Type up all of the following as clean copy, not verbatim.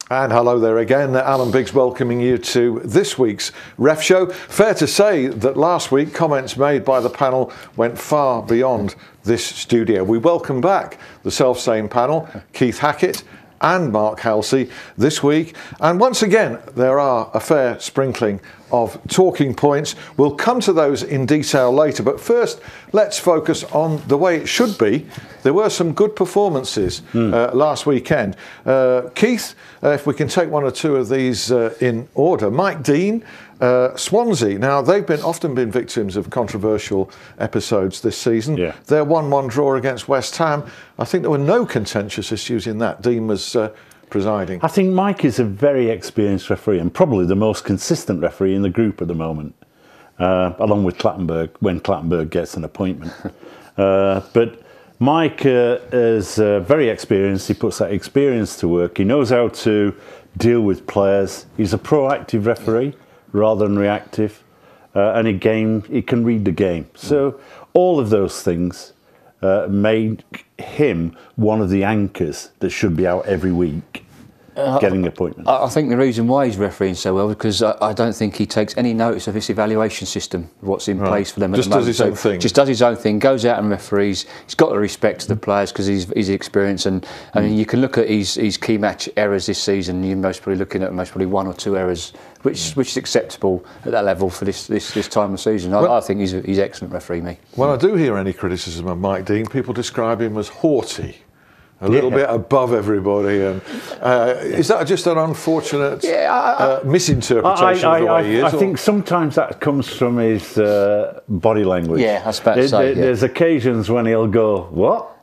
And hello there again, Alan Biggs welcoming you to this week's Ref Show. Fair to say that last week comments made by the panel went far beyond this studio. We welcome back the self-same panel, Keith Hackett and Mark Halsey this week. And once again, there are a fair sprinkling of talking points. We'll come to those in detail later, but first let's focus on the way it should be. There were some good performances last weekend. Keith, if we can take one or two of these in order. Mike Dean, Swansea. Now, they've often been victims of controversial episodes this season. Yeah. Their 1-1 draw against West Ham, I think there were no contentious issues in that. Dean was presiding. I think Mike is a very experienced referee and probably the most consistent referee in the group at the moment, along with Clattenburg, when Clattenburg gets an appointment. But Mike is very experienced. He puts that experience to work. He knows how to deal with players. He's a proactive referee rather than reactive. And he can read the game. So all of those things make him one of the anchors that should be out every week getting appointments. I think the reason why he's refereeing so well is because I don't think he takes any notice of this evaluation system, what's in place for them at the moment. Just does his own thing. Just does his own thing, goes out and referees. He's got the respect to the players because he's experienced. And I mean, you can look at his key match errors this season. You're most probably looking at probably 1 or 2 errors, which is acceptable at that level for this time of season. I think he's excellent referee, me. When I do hear any criticism of Mike Dean, people describe him as haughty, a little bit above everybody. And is that just an unfortunate misinterpretation of the way he is? I think sometimes that comes from his body language. Yeah, I was about to say. There's occasions when he'll go, what?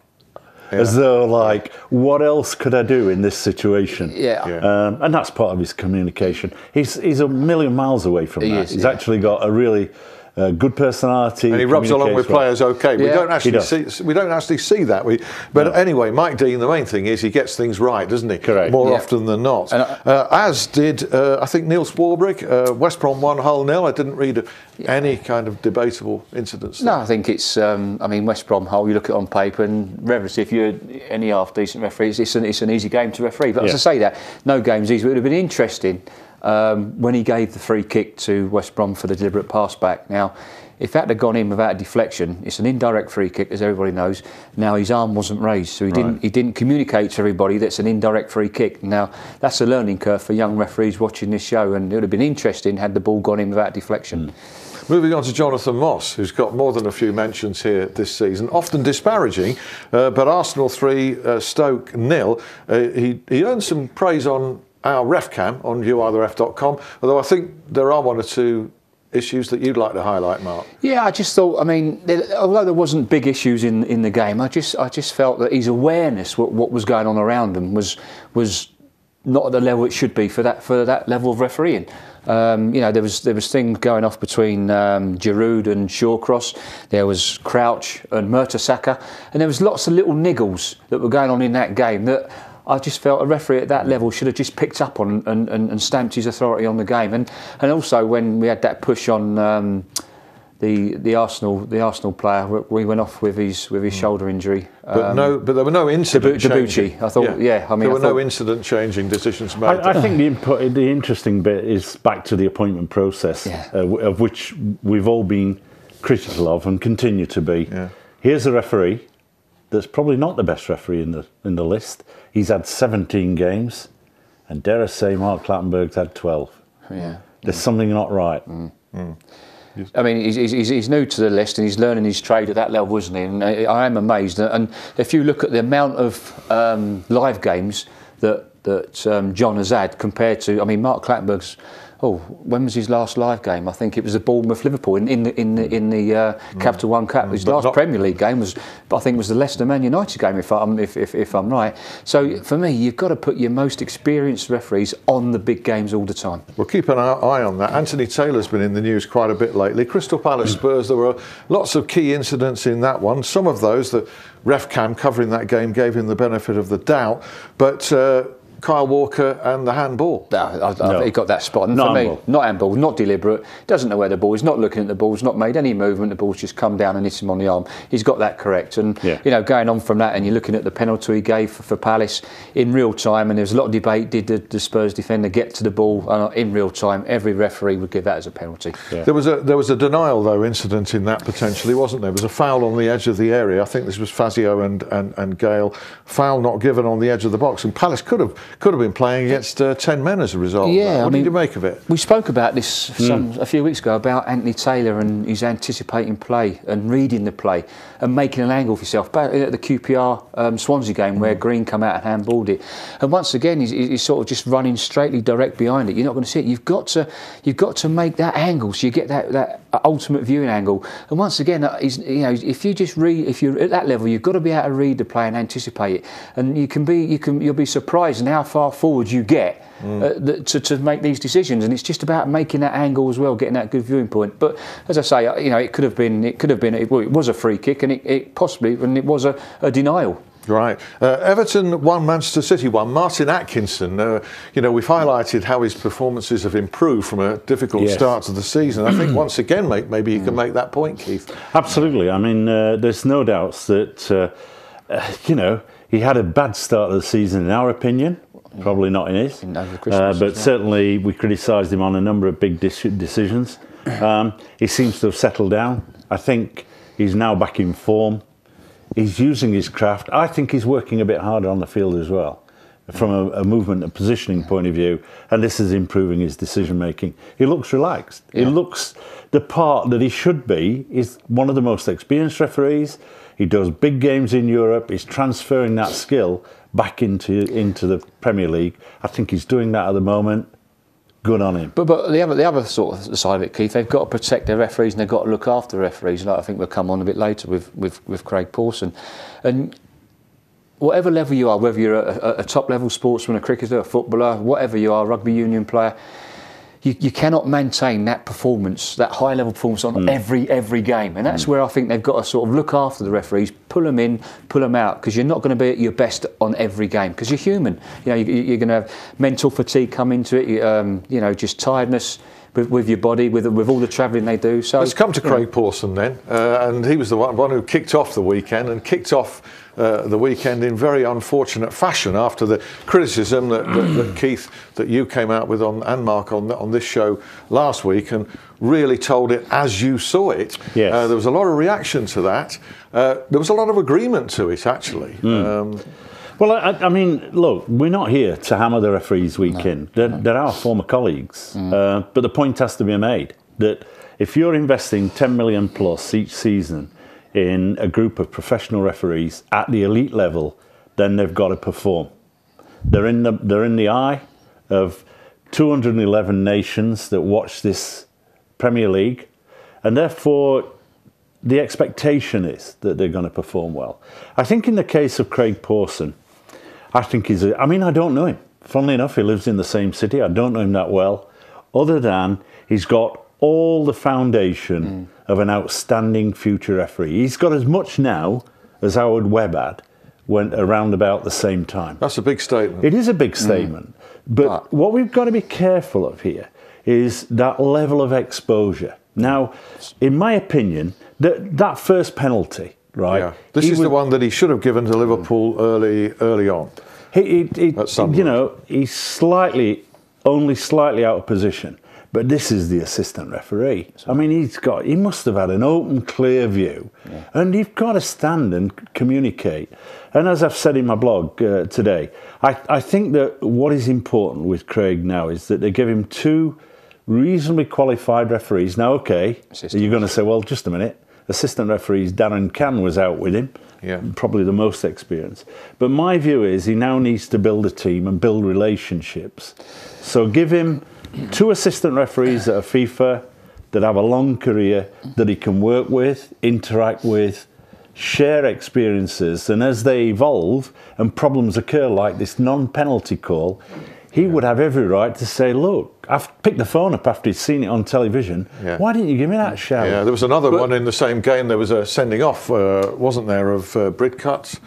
Yeah. As though, like, what else could I do in this situation? Yeah. And that's part of his communication. He's a million miles away from that. He's actually got a really good personality. And he rubs along with players okay. We don't actually see that. But anyway, Mike Dean, the main thing is he gets things right, doesn't he? Correct. More often than not. As did, I think, Neil Swarbrick. West Brom 1, Hull 0. I didn't read any kind of debatable incidents there. No, I think it's, I mean, West Brom, Hull, you look at it on paper, and reverence, if you're any half-decent referee, it's an easy game to referee. But as I say that, no game's easy. It would have been interesting when he gave the free kick to West Brom for the deliberate pass back. Now, if that had gone in without a deflection, it's an indirect free kick, as everybody knows. Now, his arm wasn't raised, so he didn't communicate to everybody that's an indirect free kick. Now, that's a learning curve for young referees watching this show, and it would have been interesting had the ball gone in without deflection. Moving on to Jonathan Moss, who's got more than a few mentions here this season, often disparaging, but Arsenal 3, Stoke 0. He earned some praise on our RefCam on youartheref.com, although I think there are 1 or 2 issues that you'd like to highlight, Mark. Yeah, I just thought, I mean, although there wasn't big issues in the game, I just felt that his awareness what was going on around him was not at the level it should be for that level of refereeing. You know, there was things going off between Giroud and Shawcross. There was Crouch and Mertesacker, and there was lots of little niggles that were going on in that game that I just felt a referee at that level should have just picked up on and stamped his authority on the game. And also when we had that push on the Arsenal player, we went off with his shoulder injury. But there were no incident changing. I thought, there were no incident changing decisions made. I think the interesting bit is back to the appointment process, of which we've all been critical of and continue to be. Yeah. Here's a referee that's probably not the best referee in the list. He's had 17 games, and dare I say, Mark Clattenburg's had 12. Yeah, there's something not right. I mean, he's new to the list and he's learning his trade at that level, isn't he? And I am amazed. And if you look at the amount of live games that John has had compared to, I mean, Mark Clattenburg's. When was his last live game? I think it was the Bournemouth-Liverpool in the Capital One Cup. His last Premier League game was, I think, was the Leicester-Man United game, if I'm right. So for me, you've got to put your most experienced referees on the big games all the time. We'll keep an eye on that. Anthony Taylor's been in the news quite a bit lately. Crystal Palace Spurs, there were lots of key incidents in that one. Some of those, the RefCam covering that game gave him the benefit of the doubt, but Kyle Walker and the handball. No, he got that spot. And Not for me, handball. not handball, not deliberate. Doesn't know where the ball is. Not looking at the ball. He's not made any movement. The ball's just come down and hit him on the arm. He's got that correct. And going on from that, and you're looking at the penalty he gave for Palace in real time. And there was a lot of debate. Did the Spurs defender get to the ball in real time? Every referee would give that as a penalty. Yeah. There was a denial though incident in that potentially, wasn't there? There was a foul on the edge of the area. I think this was Fazio and Gale. Foul not given on the edge of the box, and Palace could have been playing against 10 men as a result. Yeah, what did you make of it? We spoke about this a few weeks ago about Anthony Taylor and his anticipating play and reading the play and making an angle for yourself. Back at the QPR Swansea game where Green come out and handballed it, and once again he's sort of just running straightly direct behind it. You're not going to see it. You've got to make that angle so you get that ultimate viewing angle. And once again, if you're at that level, you've got to be able to read the play and anticipate it. And you'll be surprised in how far forward you get to make these decisions. And it's just about making that angle as well, getting that good viewing point. But as I say, it could have been. It was a free kick, and it was a denial. Right. Everton won, Manchester City won. Martin Atkinson, we've highlighted how his performances have improved from a difficult start to the season. I think once again, maybe you can make that point, Keith. Absolutely. I mean, there's no doubts that, he had a bad start of the season in our opinion. Probably not in his. But certainly we criticised him on a number of big decisions. He seems to have settled down. I think he's now back in form. He's using his craft. I think he's working a bit harder on the field as well, from a movement and positioning point of view, and this is improving his decision making. He looks relaxed. He looks the part that he should be. He's one of the most experienced referees. He does big games in Europe. He's transferring that skill back into the Premier League. I think he's doing that at the moment. Good on him. But the other sort of side of it, Keith, they've got to protect their referees and they've got to look after referees. Like I think we'll come on a bit later with Craig Pawson. And whatever level you are, whether you're a top level sportsman, a cricketer, a footballer, whatever you are, a rugby union player, you cannot maintain that performance, that high level performance on every game. And that's where I think they've got to sort of look after the referees, pull them in, pull them out, because you're not going to be at your best on every game, because you're human. You're going to have mental fatigue come into it, just tiredness with your body, with all the travelling they do. So let's come to Craig Pawson then, and he was the one who kicked off the weekend in very unfortunate fashion after the criticism that Keith, that you came out with and Mark on this show last week, and really told it as you saw it. Yes. There was a lot of reaction to that. There was a lot of agreement to it actually. Well, I mean, look, we're not here to hammer the referees week in. They're our former colleagues. But the point has to be made that if you're investing 10 million plus each season in a group of professional referees at the elite level, then they've got to perform. They're in the eye of 211 nations that watch this Premier League, and therefore the expectation is that they're going to perform well. I think in the case of Craig Pawson, I don't know him. Funnily enough, he lives in the same city. I don't know him that well, other than he's got all the foundation of an outstanding future referee. He's got as much now as Howard Webb had when around about the same time. That's a big statement. It is a big statement. But what we've got to be careful of here is that level of exposure. Now, in my opinion, that first penalty, right? Yeah. This is the one that he should have given to Liverpool early on. He's only slightly out of position. But this is the assistant referee. I mean, he must have had an open, clear view. Yeah. And you've got to stand and communicate. And as I've said in my blog today, I think that what is important with Craig now is that they give him two reasonably qualified referees. Now, okay, you're going to say, well, just a minute. Assistant referees, Darren Cann was out with him. Yeah. Probably the most experienced. But my view is he now needs to build a team and build relationships. So give him two assistant referees that are FIFA, that have a long career, that he can work with, interact with, share experiences, and as they evolve and problems occur like this non-penalty call, he would have every right to say, look, I've picked the phone up after he'd seen it on television. Yeah. Why didn't you give me that shout? Yeah, there was another one in the same game. There was a sending off, wasn't there, of Bridcutt?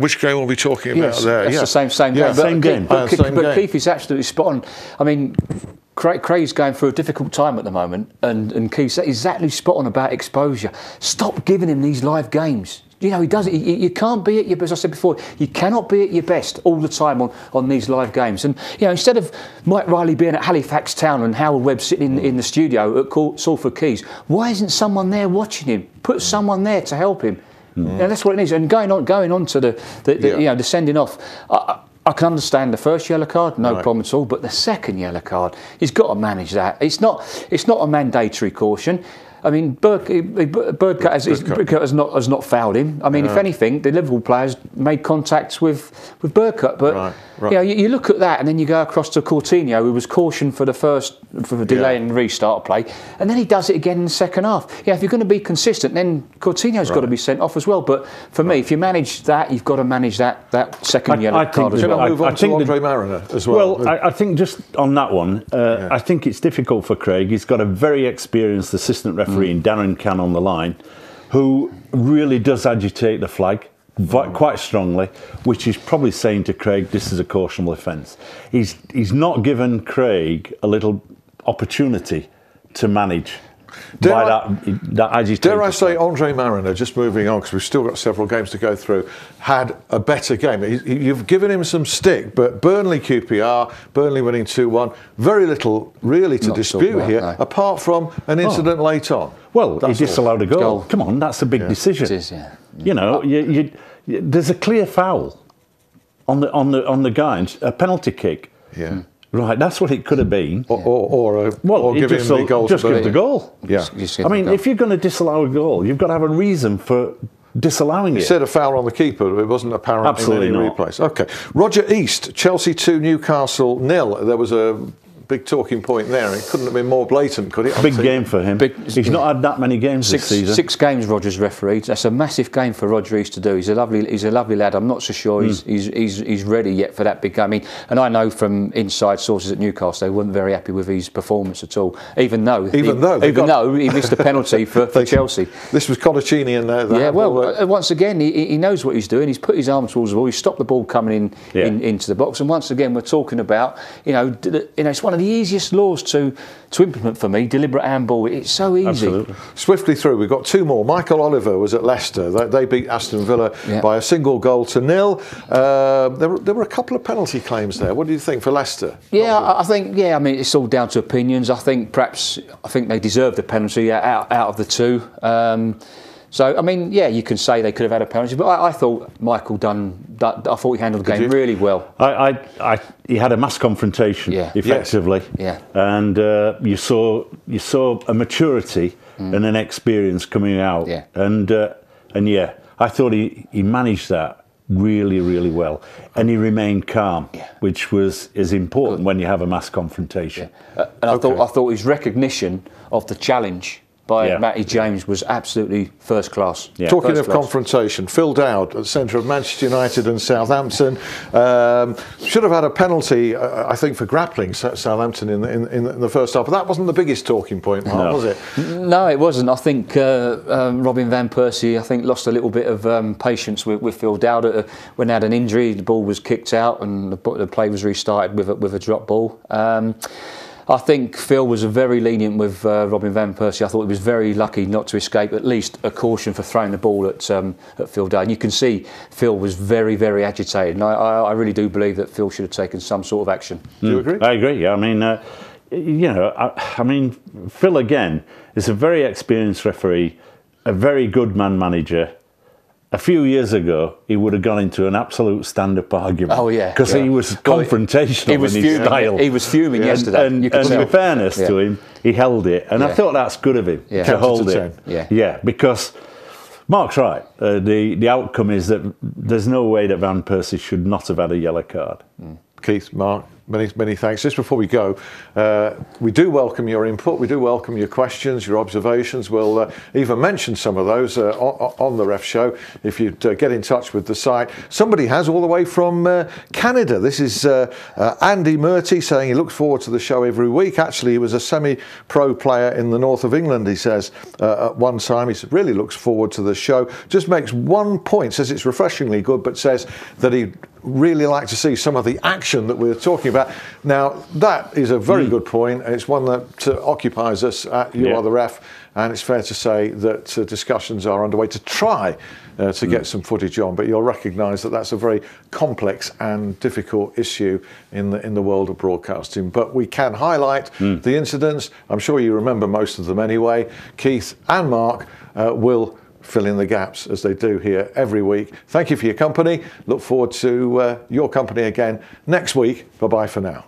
Which game are we talking about there? That's the same Yeah, game. same game. But Same game. Keith is absolutely spot on. I mean, Craig's going through a difficult time at the moment, and Keith's exactly spot on about exposure. Stop giving him these live games. You know, he does it. You can't be at your best. As I said before, you cannot be at your best all the time on these live games. And, you know, instead of Mike Riley being at Halifax Town and Howard Webb sitting in the studio at Salford Quays, why isn't someone there watching him? Put someone there to help him. And that's what it is. And going on to the sending off, I can understand the first yellow card, no problem at all. But the second yellow card, he's got to manage that. It's not a mandatory caution. I mean, Bridcutt has not fouled him. I mean, if anything, the Liverpool players made contact with Bridcutt. But you know, you look at that, and then you go across to Coutinho, who was cautioned for the delay and restart play, and then he does it again in the second half. Yeah, if you're going to be consistent, then Coutinho's got to be sent off as well. But for me, if you manage that, you've got to manage that second yellow card as well. Can I move on to Andre Mariner as well? Well, I think just on that one, I think it's difficult for Craig. He's got a very experienced assistant referee in Darren Can on the line, who really does agitate the flag quite strongly, which is probably saying to Craig, this is a cautionable offence. He's not given Craig a little opportunity to manage that agitated. Dare I say, Andre Mariner, just moving on, because we've still got several games to go through, had a better game. You've given him some stick, but Burnley QPR, Burnley winning 2-1, very little really to dispute here, apart from an incident late on. Well, he disallowed a goal. Come on, that's a big decision. It is, yeah. You know, there's a clear foul on the guy, a penalty kick. Yeah. Right, that's what it could have been. Or give him the goal. Just give the goal. Yeah. I mean, if you're going to disallow a goal, you've got to have a reason for disallowing it. You said a foul on the keeper, but it wasn't apparent in any replays. Okay. Roger East, Chelsea 2, Newcastle 0. There was a big talking point there. It couldn't have been more blatant, could it? Big game for him. He's not had that many games this season. 6 games Roger's refereed. That's a massive game for Roger East to do. He's a lovely lad. I'm not so sure he's ready yet for that big game. I mean, and I know from inside sources at Newcastle they weren't very happy with his performance at all. Even though he missed a penalty for Chelsea. This was Cotticini and once again he knows what he's doing. He's put his arms towards the ball. He's stopped the ball coming into the box. And once again we're talking about it's one of the easiest laws to implement for me, deliberate handball. It's so easy. Absolutely. Swiftly through, we've got 2 more. Michael Oliver was at Leicester. They beat Aston Villa by a single goal to 0. There were a couple of penalty claims there. What do you think for Leicester? Yeah, I think. Yeah, I mean, it's all down to opinions. I think they deserved the penalty out of the 2. So, I mean, yeah, you can say they could have had a penalty, but I thought Michael done that. I thought he handled the game really well. He had a mass confrontation, effectively, and you saw a maturity and an experience coming out, and I thought he managed that really well, and he remained calm, which is important when you have a mass confrontation. And I thought his recognition of the challenge by Matty James was absolutely first class. Yeah. Talking of confrontation, Phil Dowd at the centre of Manchester United and Southampton should have had a penalty, I think, for grappling Southampton in the first half. But that wasn't the biggest talking point, Mark, was it? No, it wasn't. I think Robin van Persie, lost a little bit of patience with Phil Dowd when he had an injury. The ball was kicked out and the play was restarted with a drop ball. I think Phil was very lenient with Robin van Persie. I thought he was very lucky not to escape at least a caution for throwing the ball at Phil Dowd. And you can see Phil was very agitated, and I really do believe that Phil should have taken some sort of action. Do you agree? I agree. Yeah, I mean, Phil again is a very experienced referee, a very good man manager. A few years ago, he would have gone into an absolute stand-up argument. Oh, yeah. Because he was confrontational in his style. He was fuming yesterday. And in fairness to him, he held it. And I thought that's good of him to hold it. Yeah, because Mark's right. The outcome is that there's no way that Van Persie should not have had a yellow card. Keith, Mark, many thanks. Just before we go, we do welcome your input. We do welcome your questions, your observations. We'll even mention some of those on the Ref Show if you'd get in touch with the site. Somebody has all the way from Canada. This is Andy Murty saying he looks forward to the show every week. Actually, he was a semi-pro player in the north of England, he says, at one time. He really looks forward to the show. Just makes one point, says it's refreshingly good, but says that he really like to see some of the action that we're talking about. Now, that is a very good point. It's one that occupies us at You Are the Ref, and it's fair to say that discussions are underway to try to get some footage on, but you'll recognise that that's a very complex and difficult issue in the world of broadcasting. But we can highlight the incidents. I'm sure you remember most of them anyway. Keith and Mark will fill in the gaps as they do here every week. Thank you for your company. Look forward to your company again next week. Bye-bye for now.